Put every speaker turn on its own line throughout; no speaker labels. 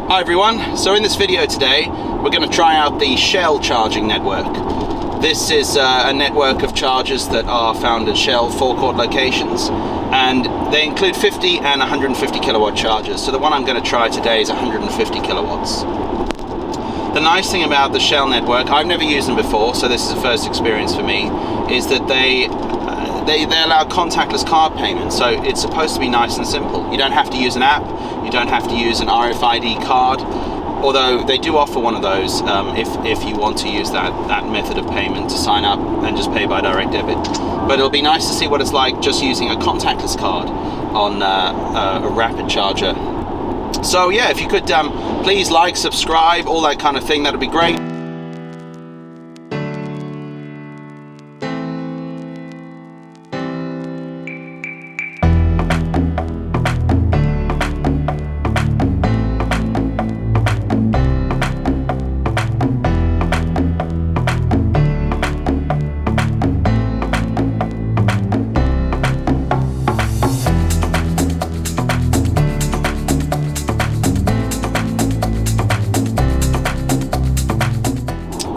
Hi everyone, so in this video today we're going to try out the Shell charging network. This is a network of chargers that are found at Shell forecourt locations, and they include 50 and 150 kilowatt chargers. So the one I'm going to try today is 150 kilowatts. The nice thing about the Shell network, I've never used them before, so this is a first experience for me, is that they allow contactless card payment. So it's supposed to be nice and simple. You don't have to use an app, you don't have to use an RFID card, although they do offer one of those if you want to use that method of payment to sign up and just pay by direct debit. But it'll be nice to see what it's like just using a contactless card on a rapid charger. So yeah, if you could please like, subscribe, all that kind of thing, that'd be great.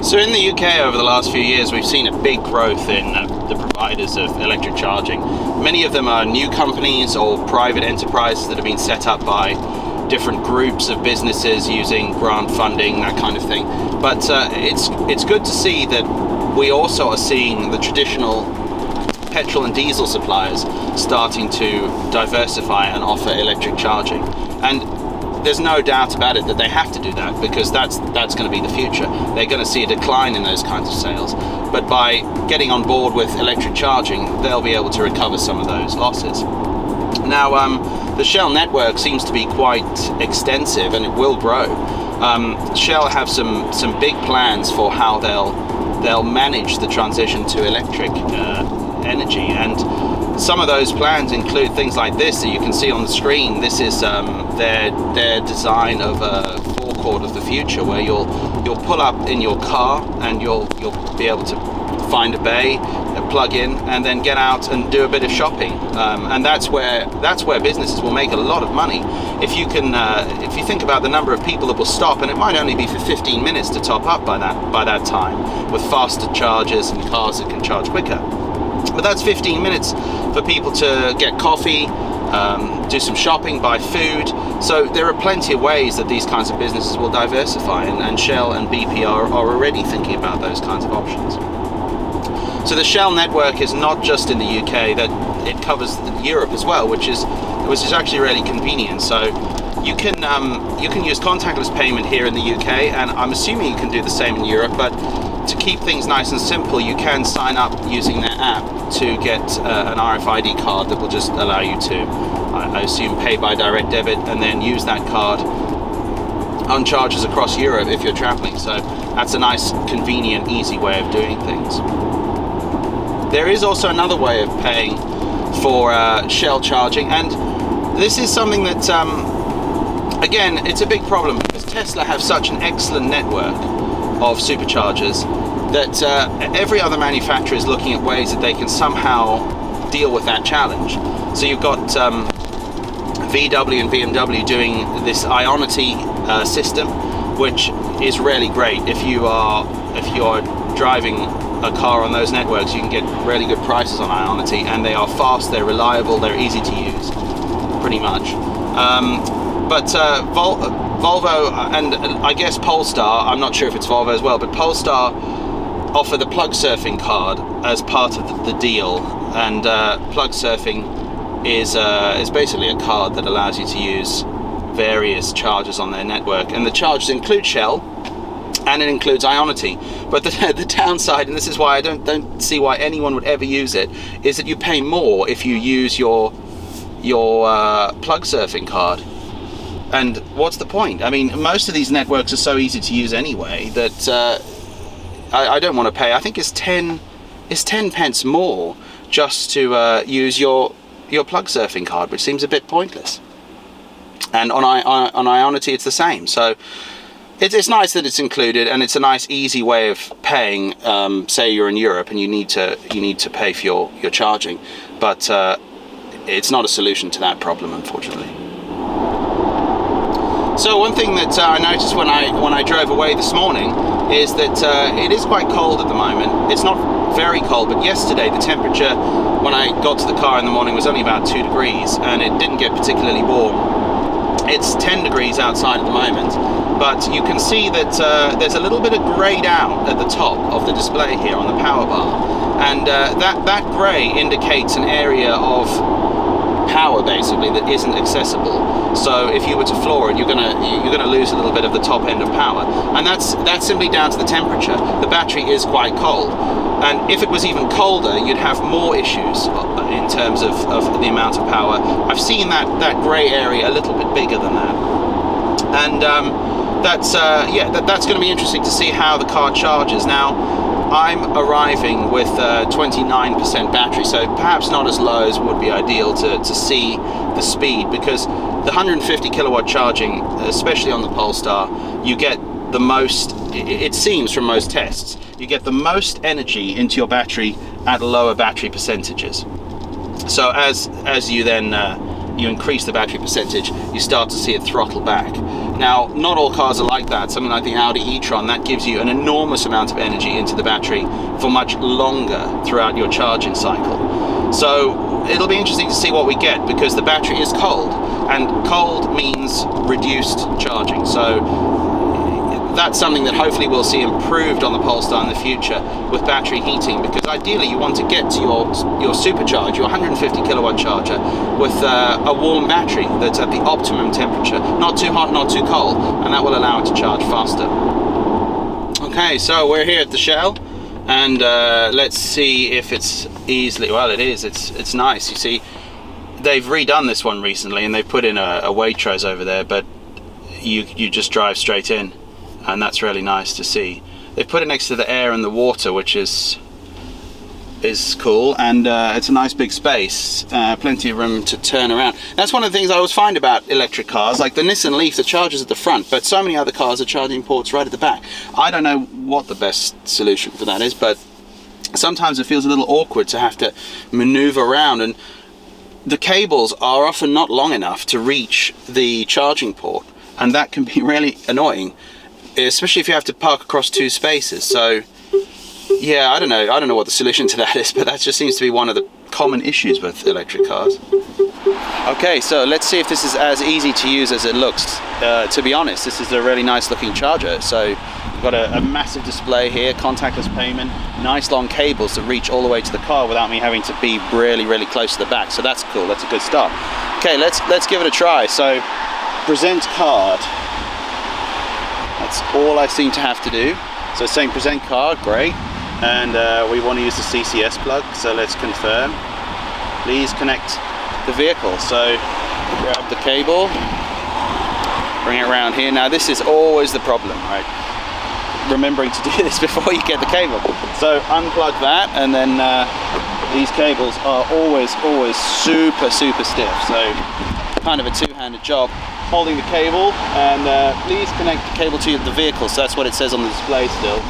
So in the UK over the last few years we've seen a big growth in the providers of electric charging. Many of them are new companies or private enterprises that have been set up by different groups of businesses using grant funding, that kind of thing. But it's good to see that we also are seeing the traditional petrol and diesel suppliers starting to diversify and offer electric charging. And there's no doubt about it that they have to do that, because that's going to be the future. They're going to see a decline in those kinds of sales, but by getting on board with electric charging they'll be able to recover some of those losses. Now the Shell network seems to be quite extensive and it will grow. Shell have some big plans for how they'll manage the transition to electric energy, and some of those plans include things like this that you can see on the screen. This is their design of a forecourt of the future, where you'll pull up in your car and you'll be able to find a bay, plug in, and then get out and do a bit of shopping. And that's where businesses will make a lot of money. If you think about the number of people that will stop, and it might only be for 15 minutes to top up by that time, with faster chargers and cars that can charge quicker. But that's 15 minutes for people to get coffee, do some shopping, buy food. So there are plenty of ways that these kinds of businesses will diversify, and Shell and BP are already thinking about those kinds of options. So the Shell network is not just in the UK, that it covers Europe as well, which is actually really convenient. So you can use contactless payment here in the UK, and I'm assuming you can do the same in Europe, but to keep things nice and simple, you can sign up using their app to get an RFID card that will just allow you to, I assume, pay by direct debit and then use that card on charges across Europe if you're traveling. So that's a nice, convenient, easy way of doing things. There is also another way of paying for Shell charging, and this is something that, again, it's a big problem because Tesla have such an excellent network of superchargers that every other manufacturer is looking at ways that they can somehow deal with that challenge. So you've got VW and BMW doing this Ionity system, which is really great. If you are driving a car on those networks, you can get really good prices on Ionity, and they are fast, they're reliable, they're easy to use, pretty much. But Volvo and I guess Polestar, I'm not sure if it's Volvo as well, but Polestar offer the plug surfing card as part of the deal, and plug surfing is basically a card that allows you to use various chargers on their network, and the chargers include Shell and it includes Ionity. But the downside, and this is why I don't see why anyone would ever use it, is that you pay more if you use your plug surfing card. And what's the point? I mean, most of these networks are so easy to use anyway that I don't want to pay. I think it's 10 pence more just to use your plug surfing card, which seems a bit pointless. And on Ionity it's the same. So it's nice that it's included, and it's a nice easy way of paying. Say you're in Europe and you need to pay for your charging, but it's not a solution to that problem, unfortunately. So one thing that I noticed when I drove away this morning is that it is quite cold at the moment. It's not very cold, but yesterday the temperature when I got to the car in the morning was only about 2 degrees, and it didn't get particularly warm. It's 10 degrees outside at the moment, but you can see that there's a little bit of greyed out at the top of the display here on the power bar, and that grey indicates an area of power basically that isn't accessible. So if you were to floor it, you're gonna lose a little bit of the top end of power, and that's simply down to the temperature. The battery is quite cold, and if it was even colder, you'd have more issues in terms of the amount of power. I've seen that grey area a little bit bigger than that, and that's going to be interesting to see how the car charges. Now, I'm arriving with 29% battery, so perhaps not as low as would be ideal to see the speed, because the 150 kilowatt charging, especially on the Polestar, you get the most, it seems from most tests, you get the most energy into your battery at lower battery percentages. So as you then you increase the battery percentage, you start to see it throttle back. Now, not all cars are like that. Something like the Audi e-tron, that gives you an enormous amount of energy into the battery for much longer throughout your charging cycle. So it'll be interesting to see what we get, because the battery is cold, and cold means reduced charging. So that's something that hopefully we'll see improved on the Polestar in the future with battery heating, because ideally you want to get to your supercharge, your 150 kilowatt charger, with a warm battery that's at the optimum temperature, not too hot, not too cold, and that will allow it to charge faster. Okay, so we're here at the Shell, and let's see if it's easily, well, it is, it's nice. You see, they've redone this one recently, and they've put in a Waitrose over there, but you just drive straight in. And that's really nice to see. They've put it next to the air and the water, which is cool, and it's a nice big space, plenty of room to turn around. That's one of the things I always find about electric cars, like the Nissan Leaf, the charger's at the front, but so many other cars are charging ports right at the back. I don't know what the best solution for that is, but sometimes it feels a little awkward to have to maneuver around, and the cables are often not long enough to reach the charging port, and that can be really annoying, especially if you have to park across two spaces. So yeah, I don't know what the solution to that is, but that just seems to be one of the common issues with electric cars. Okay, so let's see if this is as easy to use as it looks. To be honest, this is a really nice looking charger. So we've got a massive display here, contactless payment, nice long cables that reach all the way to the car without me having to be really close to the back. So that's cool, that's a good start. Okay, let's give it a try. So present card. That's all I seem to have to do. So it's saying present card, great. And we want to use the CCS plug, so let's confirm. Please connect the vehicle. So grab the cable, bring it around here. Now this is always the problem, right? Remembering to do this before you get the cable. So unplug that, and then these cables are always super stiff. So kind of a two-handed job. Holding the cable, and please connect the cable to the vehicle. So that's what it says on the display still.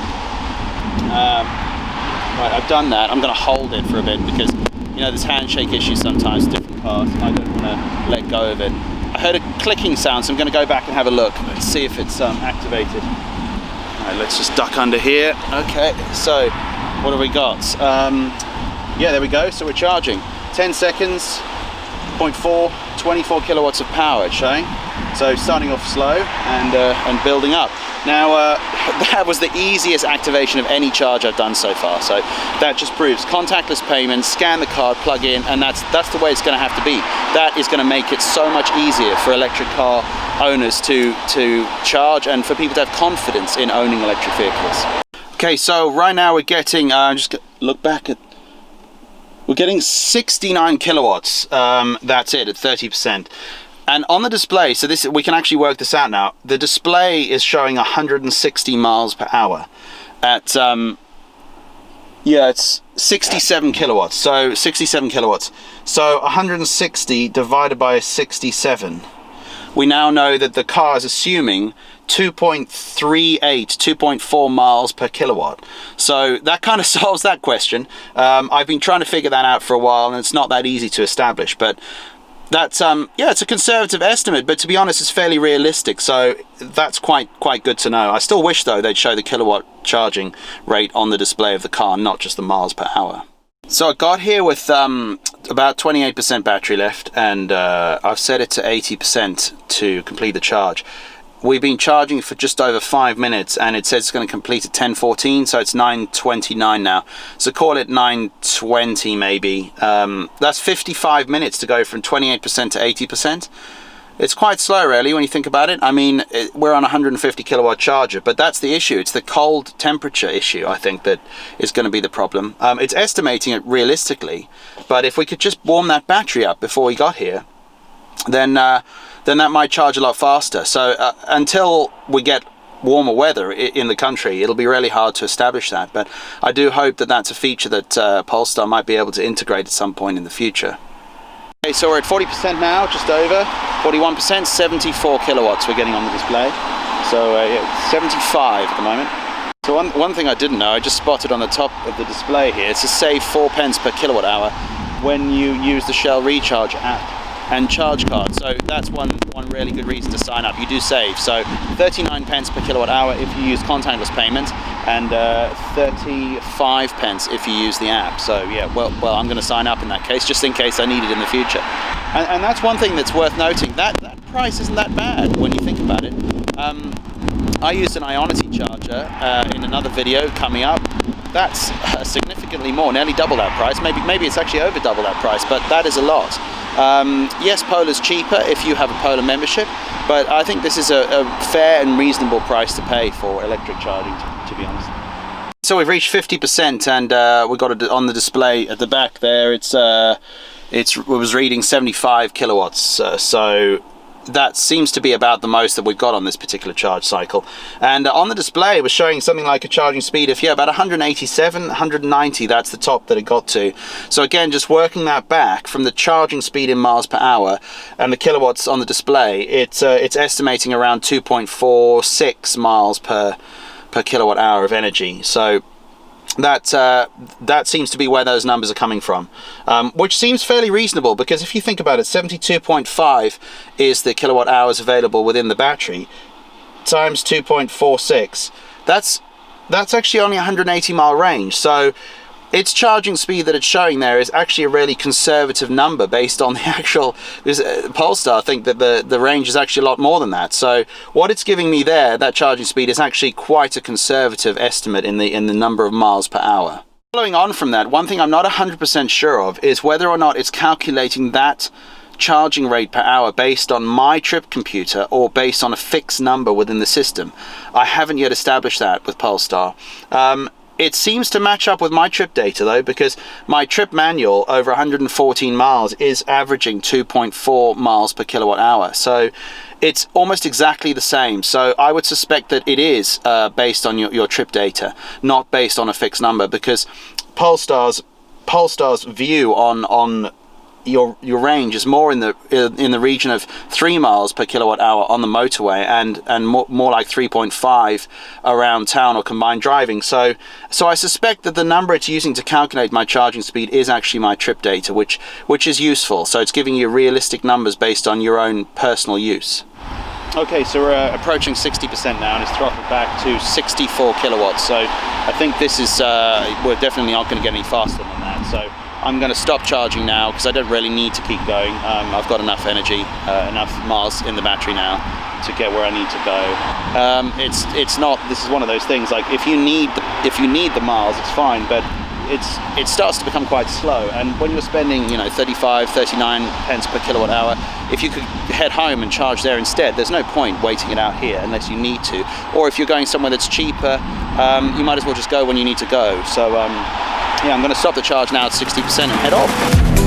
Right, I've done that. I'm going to hold it for a bit, because you know there's handshake issues sometimes, different cars. I don't want to let go of it. I heard a clicking sound, so I'm going to go back and have a look and see if it's activated. Alright, let's just duck under here. Okay, so what have we got? Yeah, there we go. So we're charging. 10 seconds, 0.4, 24 kilowatts of power it's showing. So starting off slow and building up. Now that was the easiest activation of any charge I've done so far. So that just proves contactless payment, scan the card, plug in, and that's the way it's going to have to be. That is going to make it so much easier for electric car owners to charge, and for people to have confidence in owning electric vehicles. Okay, so right now we're getting, just look back at, we're getting 69 kilowatts. That's it, at 30%. And on the display, so this, we can actually work this out now. The display is showing 160 miles per hour at, yeah, it's 67 kilowatts. So 67 kilowatts. So 160 divided by 67. We now know that the car is assuming 2.38, 2.4 miles per kilowatt. So that kind of solves that question. I've been trying to figure that out for a while, and it's not that easy to establish, but that's yeah, it's a conservative estimate, but to be honest, it's fairly realistic. So that's quite good to know. I still wish though they'd show the kilowatt charging rate on the display of the car, not just the miles per hour. So I got here with about 28% battery left, and I've set it to 80% to complete the charge. We've been charging for just over 5 minutes, and it says it's going to complete at 10:14, so it's 9:29 now. So call it 9:20 maybe. That's 55 minutes to go from 28% to 80%. It's quite slow really when you think about it. I mean, we're on a 150 kilowatt charger, but that's the issue. It's the cold temperature issue, I think, that is going to be the problem. It's estimating it realistically, but if we could just warm that battery up before we got here, then that might charge a lot faster. So until we get warmer weather in the country, it'll be really hard to establish that. But I do hope that that's a feature that Polestar might be able to integrate at some point in the future. Okay, so we're at 40% now, just over 41%, 74 kilowatts we're getting on the display. So yeah, 75 at the moment. So one thing I didn't know, I just spotted on the top of the display here, it's to save 4 pence per kilowatt hour when you use the Shell Recharge app and charge card. So that's one really good reason to sign up. You do save. So 39 pence per kilowatt hour if you use contactless payment, and 35 pence if you use the app. So yeah, well, I'm going to sign up in that case, just in case I need it in the future. And that's one thing that's worth noting. That price isn't that bad when you think about it. I used an Ionity charger in another video coming up. That's significantly more, nearly double that price. Maybe it's actually over double that price, but that is a lot. Yes, Polar's cheaper if you have a Polar membership, but I think this is a fair and reasonable price to pay for electric charging, to be honest. So we've reached 50%, and we got it on the display at the back there. It was reading 75 kilowatts, so that seems to be about the most that we've got on this particular charge cycle. And on the display it was showing something like a charging speed of, yeah, about 187, 190, that's the top that it got to. So again, just working that back from the charging speed in miles per hour and the kilowatts on the display, it's estimating around 2.46 miles per kilowatt hour of energy. So that seems to be where those numbers are coming from, which seems fairly reasonable, because if you think about it, 72.5 is the kilowatt hours available within the battery times 2.46. That's actually only 180 mile range. So its charging speed that it's showing there is actually a really conservative number based on the actual, Polestar think that the range is actually a lot more than that. So what it's giving me there, that charging speed, is actually quite a conservative estimate in the number of miles per hour. Following on from that, one thing I'm not 100% sure of is whether or not it's calculating that charging rate per hour based on my trip computer or based on a fixed number within the system. I haven't yet established that with Polestar. It seems to match up with my trip data though, because my trip manual over 114 miles is averaging 2.4 miles per kilowatt hour. So it's almost exactly the same. So I would suspect that it is based on your trip data, not based on a fixed number, because Polestar's view on your range is more in the region of 3 miles per kilowatt hour on the motorway, and more like 3.5 around town or combined driving. So I suspect that the number it's using to calculate my charging speed is actually my trip data, which is useful. So it's giving you realistic numbers based on your own personal use. Okay, so we're approaching 60% now, and it's throttled back to 64 kilowatts. So I think this is we're definitely not going to get any faster than that. So I'm going to stop charging now because I don't really need to keep going. I've got enough energy, enough miles in the battery now to get where I need to go. It's not. This is one of those things. Like if you need the miles, it's fine, but it starts to become quite slow. And when you're spending 35, 39 pence per kilowatt hour, if you could head home and charge there instead, there's no point waiting it out here unless you need to. Or if you're going somewhere that's cheaper, you might as well just go when you need to go. So yeah, I'm going to stop the charge now at 60% and head off.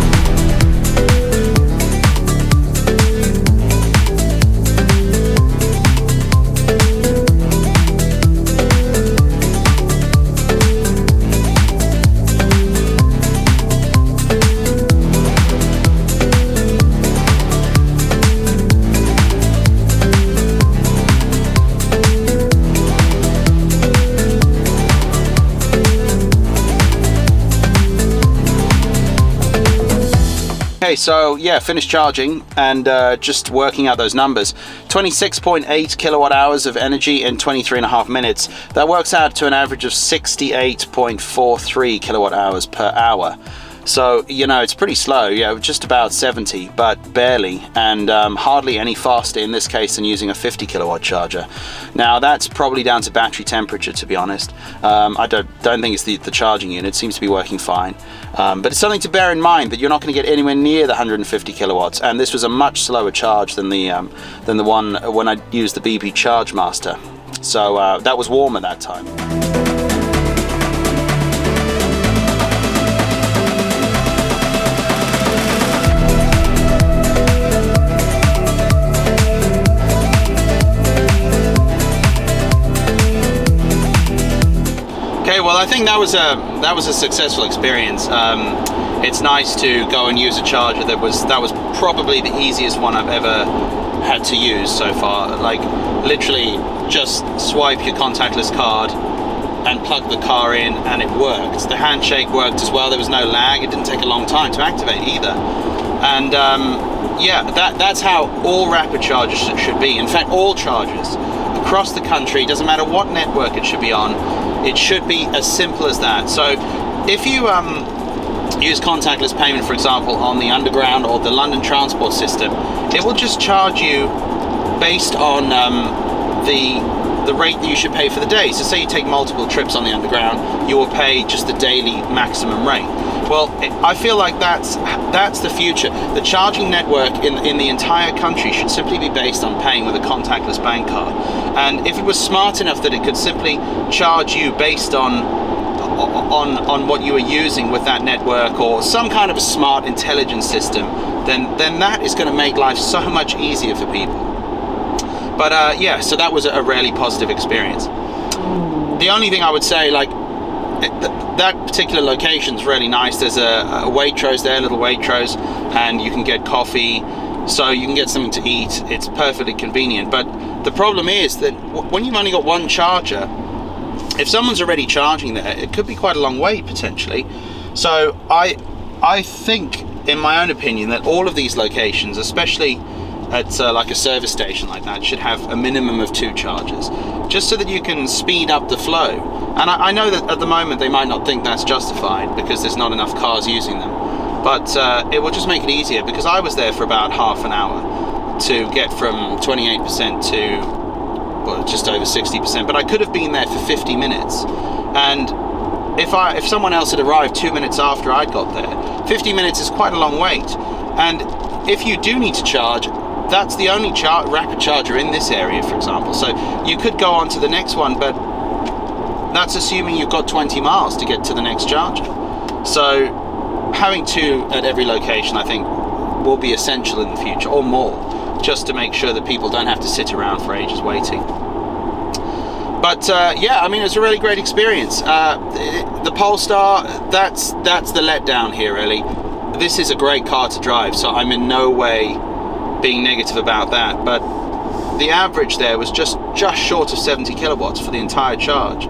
Okay, so yeah, finished charging and just working out those numbers. 26.8 kilowatt hours of energy in 23.5 minutes. That works out to an average of 68.43 kilowatt hours per hour. So, you know, it's pretty slow, yeah, just about 70, but barely, and hardly any faster in this case than using a 50 kilowatt charger. Now, that's probably down to battery temperature, to be honest. I don't think it's the charging unit. It seems to be working fine. But it's something to bear in mind that you're not going to get anywhere near the 150 kilowatts, and this was a much slower charge than the one when I used the BP Charge Master. So that was warm at that time. Okay, well, I think that was a successful experience. It's nice to go and use a charger that was probably the easiest one I've ever had to use so far. Like, literally just swipe your contactless card and plug the car in, and it worked. The handshake worked as well. There was no lag. It didn't take a long time to activate either. And yeah, that's how all rapid chargers should be. In fact, all chargers across the country, doesn't matter what network it should be on, it should be as simple as that. So if you use contactless payment, for example, on the Underground or the London transport system, it will just charge you based on the rate that you should pay for the day. So say you take multiple trips on the Underground, you will pay just the daily maximum rate. Well, I feel like that's the future. The charging network in the entire country should simply be based on paying with a contactless bank card. And if it was smart enough that it could simply charge you based on what you are using with that network, or some kind of a smart intelligence system, then that is going to make life so much easier for people. But yeah, so that was a really positive experience. The only thing I would say, like, that particular location is really nice. There's a Waitrose there, little Waitrose, and you can get coffee, so you can get something to eat. It's perfectly convenient. But the problem is that when you've only got one charger, if someone's already charging there, it could be quite a long wait potentially. So I think, in my own opinion, that all of these locations, especially at like a service station like that, should have a minimum of 2 chargers, just so that you can speed up the flow. And I know that at the moment they might not think that's justified because there's not enough cars using them, but it will just make it easier, because I was there for about half an hour to get from 28% to, well, just over 60%, but I could have been there for 50 minutes. And if someone else had arrived 2 minutes after I'd got there, 50 minutes is quite a long wait. And if you do need to charge, that's the only rapid charger in this area, for example. So you could go on to the next one, but that's assuming you've got 20 miles to get to the next charger. So having 2 at every location, I think, will be essential in the future, or more, just to make sure that people don't have to sit around for ages waiting. But yeah, I mean, it's a really great experience. The Polestar, that's the letdown here, really. This is a great car to drive, so I'm in no way being negative about that. But the average there was just short of 70 kilowatts for the entire charge.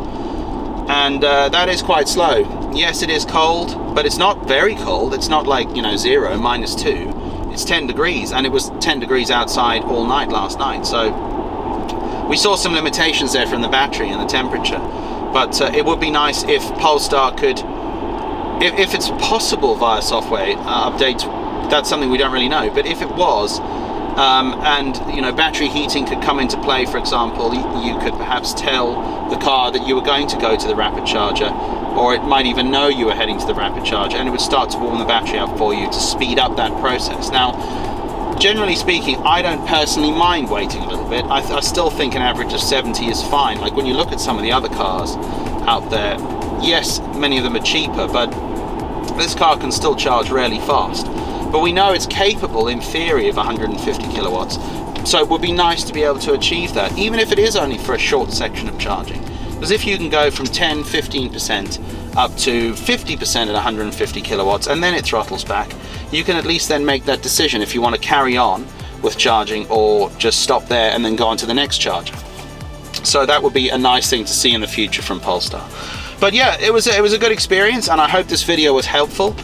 And that is quite slow. Yes, it is cold, but it's not very cold. It's not like, you know, 0, -2. It's 10 degrees, and it was 10 degrees outside all night last night. So we saw some limitations there from the battery and the temperature. But it would be nice if Polestar could, if it's possible via software updates, that's something we don't really know. But if it was, and you know, battery heating could come into play, for example, you could perhaps tell the car that you were going to go to the rapid charger, or it might even know you were heading to the rapid charger, and it would start to warm the battery up for you to speed up that process. Now, generally speaking, I don't personally mind waiting a little bit. I still think an average of 70 is fine. Like, when you look at some of the other cars out there, yes, many of them are cheaper, but this car can still charge really fast. But we know it's capable, in theory, of 150 kilowatts. So it would be nice to be able to achieve that, even if it is only for a short section of charging. Because if you can go from 10, 15% up to 50% at 150 kilowatts, and then it throttles back, you can at least then make that decision if you want to carry on with charging or just stop there and then go on to the next charger. So that would be a nice thing to see in the future from Polestar. But yeah, it was a good experience, and I hope this video was helpful.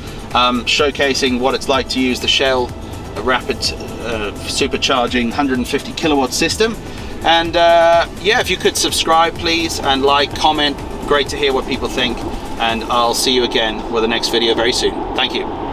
showcasing what it's like to use the Shell rapid supercharging 150 kilowatt system. And yeah, if you could subscribe please, and like, comment, great to hear what people think, and I'll see you again with the next video very soon. Thank you.